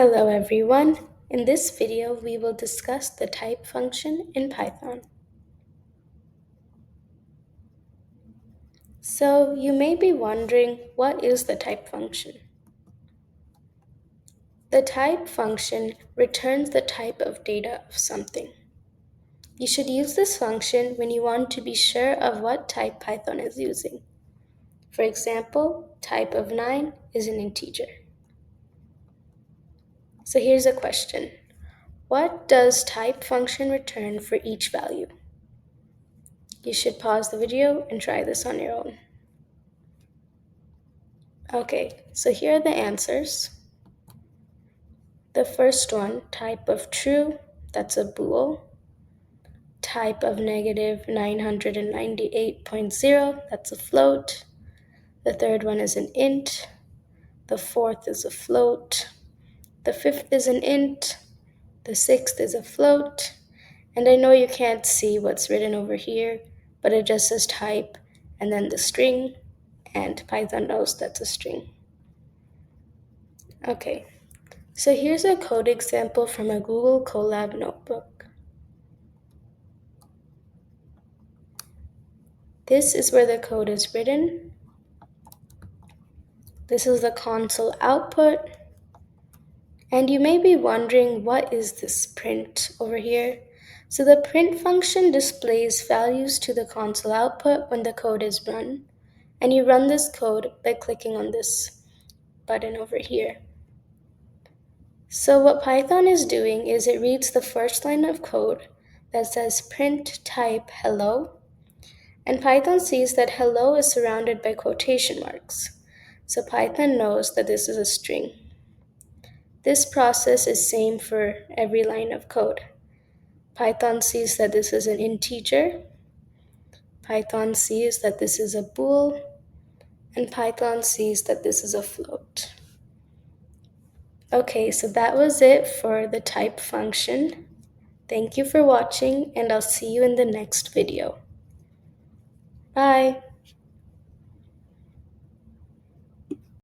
Hello everyone. In this video, we will discuss the type function in Python. So you may be wondering, what is the type function? The type function returns the type of data of something. You should use this function when you want to be sure of what type Python is using. For example, type of 9 is an integer. So here's a question. What does type function return for each value? You should pause the video and try this on your own. Okay, so here are the answers. The first one, type of true, that's a bool. Type of negative 998.0, that's a float. The third one is an int. The fourth is a float. The fifth is an int. The sixth is a float. And I know you can't see what's written over here, but it just says type and then the string, and Python knows that's a string. Okay, so here's a code example from a Google Colab notebook. This is where the code is written. This is the console output. And you may be wondering, what is this print over here? So the print function displays values to the console output when the code is run. And you run this code by clicking on this button over here. So what Python is doing is it reads the first line of code that says print type hello, and Python sees that hello is surrounded by quotation marks. So Python knows that this is a string. This process is same for every line of code. Python sees that this is an integer. Python sees that this is a bool, and Python sees that this is a float. Okay, so that was it for the type function. Thank you for watching, and I'll see you in the next video. Bye!